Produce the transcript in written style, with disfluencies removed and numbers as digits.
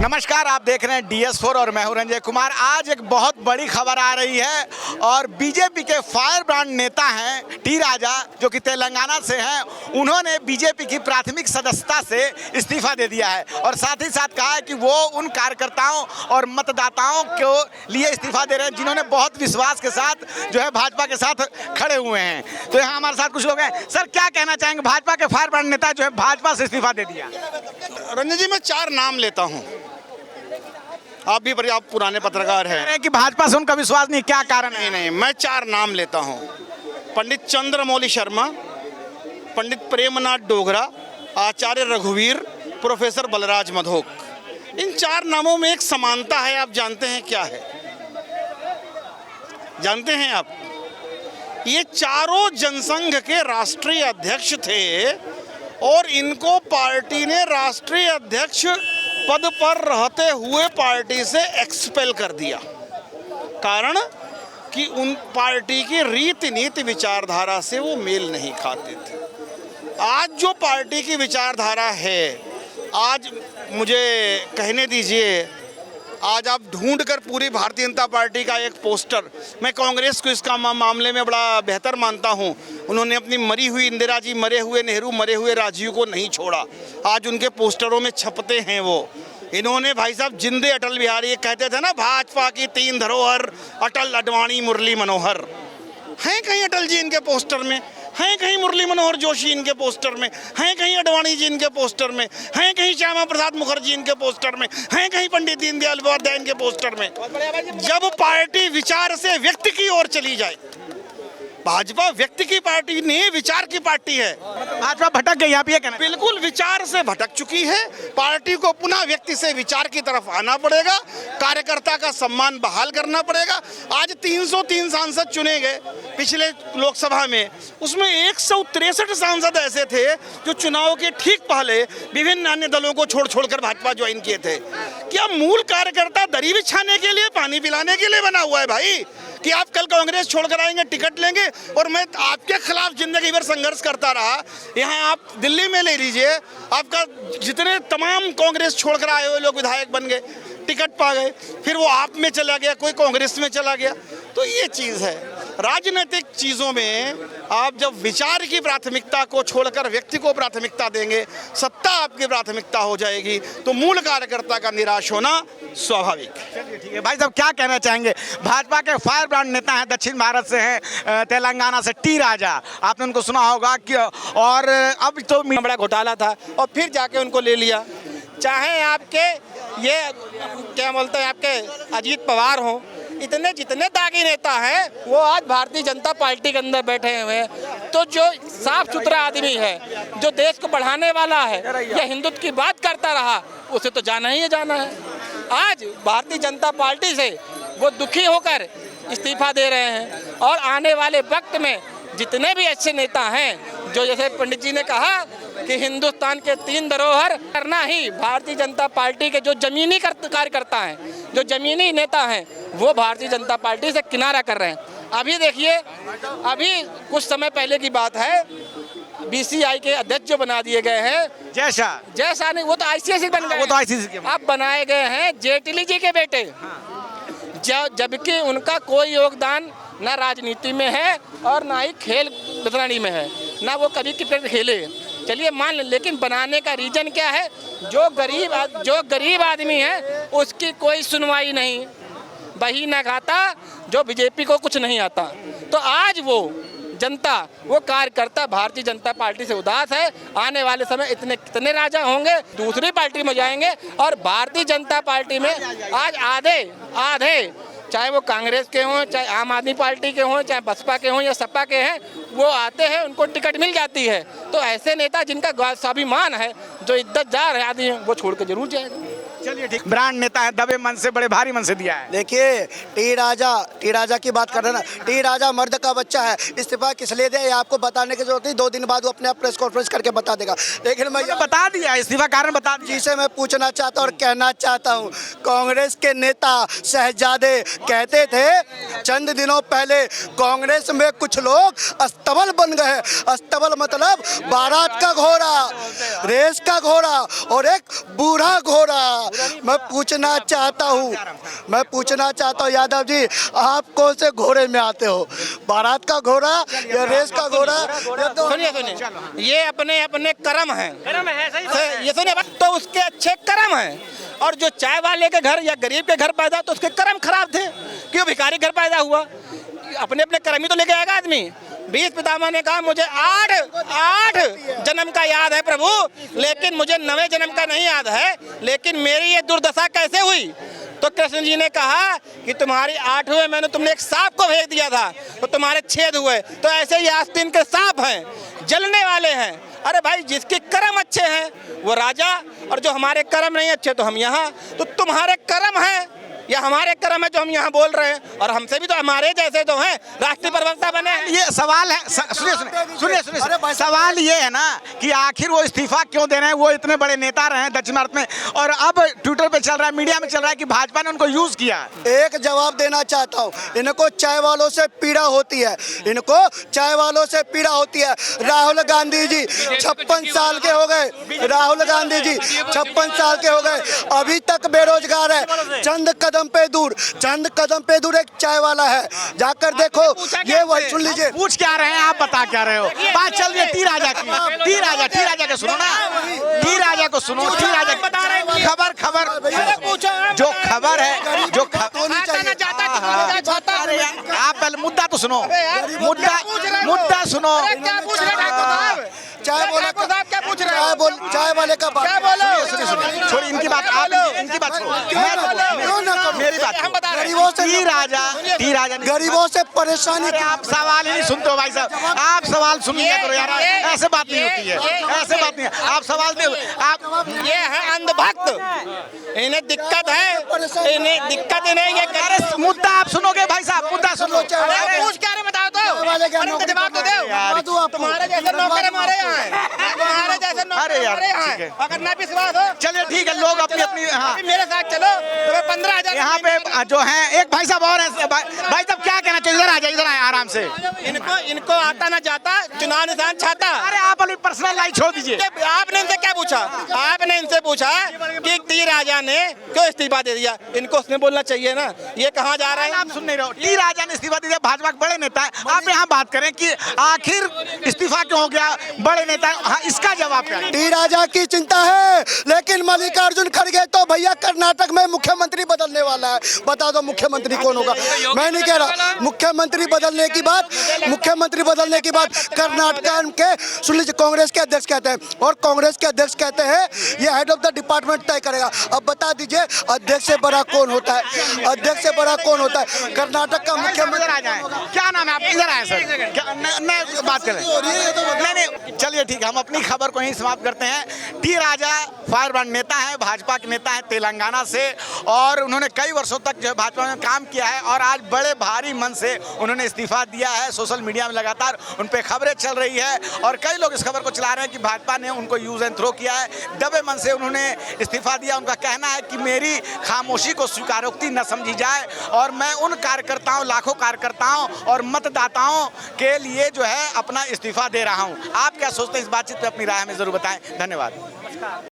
नमस्कार, आप देख रहे हैं DS4 और मैं हूं रंजय कुमार। आज एक बहुत बड़ी खबर आ रही है और बीजेपी के फायर ब्रांड नेता हैं टी राजा, जो कि तेलंगाना से हैं। उन्होंने बीजेपी की प्राथमिक सदस्यता से इस्तीफा दे दिया है और साथ ही साथ कहा है कि वो उन कार्यकर्ताओं और मतदाताओं को लिए इस्तीफा दे रहे हैं जिन्होंने बहुत विश्वास के साथ जो है भाजपा के साथ खड़े हुए हैं। तो यहाँ हमारे साथ कुछ लोग हैं। सर, क्या कहना चाहेंगे? भाजपा के फायर ब्रांड नेता जो है भाजपा से इस्तीफा दे दिया। रंजन जी, मैं 4 नाम लेता हूं। आप भी आप पुराने पत्रकार हैं कि भाजपा से उनका विश्वास नहीं, क्या कारण है? नहीं, मैं 4 नाम लेता हूं। पंडित चंद्रमौली शर्मा, पंडित प्रेमनाथ डोगरा, आचार्य रघुवीर, प्रोफेसर बलराज मधोक। इन 4 नामों में एक समानता है। आप जानते हैं क्या है? जानते हैं आप? ये चारों जनसंघ के राष्ट्रीय अध्यक्ष थे और इनको पार्टी ने राष्ट्रीय अध्यक्ष पद पर रहते हुए पार्टी से एक्सपेल कर दिया। कारण कि उन पार्टी की रीति नीति विचारधारा से वो मेल नहीं खाते थे। आज जो पार्टी की विचारधारा है, आज मुझे कहने दीजिए, आज आप ढूंढकर पूरी भारतीय जनता पार्टी का एक पोस्टर, मैं कांग्रेस को इसका मामले में बड़ा बेहतर मानता हूं। उन्होंने अपनी मरी हुई इंदिरा जी, मरे हुए नेहरू, मरे हुए राजीव को नहीं छोड़ा। आज उनके पोस्टरों में छपते हैं वो। इन्होंने भाई साहब जिंदे अटल बिहारी, ये कहते थे ना, भाजपा की 3 धरोहर अटल, अडवाणी, मुरली मनोहर। हैं कहीं अटल जी इनके पोस्टर में? हैं कहीं मुरली मनोहर जोशी इनके पोस्टर में? हैं कहीं अडवाणी जी इनके पोस्टर में? हैं कहीं श्यामा प्रसाद मुखर्जी इनके पोस्टर में? हैं कहीं पंडित दीनदयाल उपाध्याय इनके पोस्टर में? जब पार्टी विचार से व्यक्ति की ओर चली जाए, भाजपा व्यक्ति की पार्टी नहीं, विचार की पार्टी है। भाजपा भटक गई, आप ये कहना? बिल्कुल विचार से भटक चुकी है। पार्टी को पुनः व्यक्ति से विचार की तरफ आना पड़ेगा। कार्यकर्ता का सम्मान बहाल करना पड़ेगा। आज 303 सांसद चुने गए पिछले लोकसभा में, उसमें 163 सांसद ऐसे थे जो चुनाव के ठीक पहले विभिन्न अन्य दलों को छोड़कर भाजपा ज्वाइन किए थे। क्या मूल कार्यकर्ता दरी बिछाने के लिए, पानी पिलाने के लिए बना हुआ है भाई? कि आप कल कांग्रेस छोड़कर आएंगे, टिकट लेंगे और मैं आपके खिलाफ जिंदगी भर संघर्ष करता रहा। यहाँ आप दिल्ली में ले लीजिए, आपका जितने तमाम कांग्रेस छोड़कर आए हुए लोग विधायक बन गए, टिकट पा गए, फिर वो आप में चला गया, कोई कांग्रेस में चला गया। तो ये चीज़ है। राजनीतिक चीज़ों में आप जब विचार की प्राथमिकता को छोड़कर व्यक्ति को प्राथमिकता देंगे, सत्ता आपकी प्राथमिकता हो जाएगी, तो मूल कार्यकर्ता का निराश होना स्वाभाविक। चलिए ठीक है भाई साहब, क्या कहना चाहेंगे? भाजपा के फायर ब्रांड नेता हैं, दक्षिण भारत से हैं, तेलंगाना से, टी राजा, आपने उनको सुना होगा कि, और अब तो बड़ा घोटाला था और फिर जाके उनको ले लिया। चाहे आपके ये क्या बोलते हैं, आपके अजीत पवार हों, इतने जितने दागी नेता हैं वो आज भारतीय जनता पार्टी के अंदर बैठे हुए हैं। तो जो साफ सुथरा आदमी है, जो देश को बढ़ाने वाला है या हिंदुत्व की बात करता रहा, उसे तो जाना ही जाना है। आज भारतीय जनता पार्टी से वो दुखी होकर इस्तीफा दे रहे हैं और आने वाले वक्त में जितने भी अच्छे नेता हैं, जो जैसे पंडित जी ने कहा कि हिंदुस्तान के 3 धरोहर करना ही भारतीय जनता पार्टी के जो जमीनी कार्यकर्ता हैं, जो जमीनी नेता हैं, वो भारतीय जनता पार्टी से किनारा कर रहे हैं। अभी देखिए, अभी कुछ समय पहले की बात है, BCI के अध्यक्ष जो बना दिए गए हैं, जैसा नहीं, वो तो ICC बन गए, वो तो ICC के अब बनाए गए हैं जेटली जी के बेटे। जबकि उनका कोई योगदान ना राजनीति में है और ना ही खेल वितरणी में है, ना वो कभी क्रिकेट खेले। चलिए मान लें, लेकिन बनाने का रीजन क्या है? जो गरीब आदमी है उसकी कोई सुनवाई नहीं, बही ना खाता, जो बीजेपी को कुछ नहीं आता। तो आज वो जनता, वो कार्यकर्ता भारतीय जनता पार्टी से उदास है। आने वाले समय इतने कितने राजा होंगे, दूसरी पार्टी में जाएंगे और भारतीय जनता पार्टी में आज आधे चाहे वो कांग्रेस के हों, चाहे आम आदमी पार्टी के हों, चाहे बसपा के हों या सपा के हैं, वो आते हैं, उनको टिकट मिल जाती है। तो ऐसे नेता जिनका स्वाभिमान है, जो इज्जतदार है आदमी, वो छोड़ के जरूर जाएगा। चलिए ठीक, ब्रांड नेता है, दबे मन से, बड़े भारी मन से दिया है। देखिए, टी राजा की बात कर रहे हैं ना, टी राजा मर्द का बच्चा है। इस्तीफा किस लिए दे, आपको बताने की जरूरत नहीं, 2 दिन बाद वो अपने प्रेस कॉन्फ्रेंस करके बता देगा। लेकिन मैं बता दिया इस्तीफा कारण, बता दिया। जिसे मैं पूछना चाहता हूँ और कहना चाहता हूँ, कांग्रेस के नेता शहजादे कहते थे चंद दिनों पहले, कांग्रेस में कुछ लोग अस्तबल बन गए। अस्तबल मतलब बारात का घोड़ा, रेस का घोड़ा और एक बूढ़ा घोड़ा। मैं पूछना चाहता हूँ यादव जी, आप कौन से घोड़े में आते हो, बारात का घोड़ा या रेस का घोड़ा? सुनिए, ये अपने अपने कर्म हैं, ये सुनिए, तो उसके अच्छे कर्म हैं। और जो चाय वाले के घर या गरीब के घर पैदा तो उसके कर्म खराब थे, क्यों भिखारी घर पैदा हुआ। अपने अपने कर्म ही तो लेके आएगा आदमी। 20 पितामह ने कहा मुझे 8 जन्म का याद है प्रभु, लेकिन मुझे 9वें जन्म का नहीं याद है। लेकिन मेरी ये दुर्दशा कैसे हुई? तो कृष्ण जी ने कहा कि तुम्हारी 8 हुए, मैंने तुमने एक सांप को भेज दिया था तो तुम्हारे 6 हुए। तो ऐसे ही आस्तीन के सांप हैं, जलने वाले हैं। अरे भाई, जिसके कर्म अच्छे हैं वो राजा, और जो हमारे कर्म नहीं अच्छे तो हम यहाँ। तो तुम्हारे कर्म हैं या हमारे कर्म है जो हम यहाँ बोल रहे हैं, और हमसे भी तो हमारे जैसे तो हैं राष्ट्रीय प्रवक्ता बने हैं। ये सवाल है, सुनिए, सवाल ये है ना कि आखिर वो इस्तीफा क्यों दे रहे हैं? वो इतने बड़े नेता रहे हैं दक्षिण भारत में, और अब ट्विटर पे चल रहा है, मीडिया में चल रहा है कि भाजपा ने उनको यूज किया। एक जवाब देना चाहता हूँ, इनको चाय वालों से पीड़ा होती है, इनको चाय वालों से पीड़ा होती है। राहुल गांधी जी 56 साल के हो गए, राहुल गांधी जी 56 साल के हो गए, अभी तक बेरोजगार है। चंद कदम पे दूर एक चाय वाला है, जाकर देखो। ये वही, सुन लीजिए, पूछ क्या रहे हैं आप, बता क्या रहे हो? बात चल रही है टी राजा की, टी राजा के सुनो ना, टी राजा को सुनो, टी राजा खबर जो खबर है, जो आप पहले मुद्दा तो सुनो, मुद्दा सुनो। चाय वाले का सुनिए, छोड़िए इनकी बात, आप इनकी बात छोड़ो, मेरी बात। टी राजा गरीबों से परेशानी। आप सवाल ही नहीं सुनते हो भाई साहब, आप सवाल सुनिए करो यार, ऐसे बात नहीं होती है, ऐसे बात नहीं है। आप सवाल दे, आप ये है अंधभक्त, इन्हें दिक्कत है, इन्हें दिक्कत नहीं है। अरे मुद्दा आप सुनोगे भाई साहब, मुद्दा सुनो। पूछ क्या रहे बताओ तो, जवाब तो दो। तुम्हारे जैसे नौकर हमारे यहाँ हैं, तुम्हारे जैसे नौकर हमारे यहाँ हैं। अगर ना विश्वास हो, चलिए ठीक है, लोग अपनी अपनी, हाँ मेरे साथ चलो, तुम्हें 15,000 यहाँ पे जो है एक भाई साहब और हैं। भाई साहब क्या कहना चाहिए? इधर आए आराम से। इनको आता ना जाता, चुनाव निशान छाता। अरे आप अपनी पर्सनल लाइफ छोड़ दीजिए। आपने इनसे क्या पूछा? आपने इनसे पूछा कि टी राजा ने क्यों इस्तीफा दे दिया? इनको उसने बोलना चाहिए ना, ये कहाँ जा रहे हैं? आप सुन नहीं रहे हो, टी राजा ने इस्तीफा दिया, भाजपा के बड़े नेता है। आप यहाँ बात करें कि आखिर इस्तीफा क्यों हो गया, बड़े नेता। हाँ, इसका जवाब क्या है? टी राजा की चिंता है, लेकिन मल्लिकार्जुन खड़गे तो भैया कर्नाटक में मुख्यमंत्री बदलने वाला है। बता दो मुख्यमंत्री कौन होगा? मैं नहीं कह रहा, मुख्यमंत्री बदलने की बात कर्नाटक के, सुन लीजिए, कांग्रेस के अध्यक्ष कहते हैं, और कांग्रेस के अध्यक्ष कहते हैं ये हेड ऑफ द डिपार्टमेंट तय करेगा। अब बता दीजिए अध्यक्ष से बड़ा कौन होता है? अध्यक्ष से बड़ा कौन होता है? कर्नाटक का मुख्यमंत्री। आ जाए, क्या नाम है आप? इधर आए सर, मैं बात करें। नहीं, चलिए ठीक है, हम अपनी खबर को यहीं समाप्त करते हैं। टी राजा फायर ब्रांड नेता है, भाजपा के नेता है तेलंगाना से, और उन्होंने कई वर्षों तक जो है भाजपा में काम किया है, और आज बड़े भारी मन से उन्होंने इस्तीफा दिया है। सोशल मीडिया में लगातार उन पे खबरें चल रही है, और कई लोग इस खबर को चला रहे हैं कि भाजपा ने उनको यूज एंड थ्रो किया है। दबे मन से उन्होंने इस्तीफा दिया। उनका कहना है कि मेरी खामोशी को स्वीकारोक्ति न समझी जाए, और मैं उन कार्यकर्ताओं, लाखों कार्यकर्ताओं और मतदाताओं के लिए जो है अपना इस्तीफा दे रहा हूं। आप क्या सोचते हैं इस बातचीत पे? अपनी राय हमें जरूर बताएं। धन्यवाद।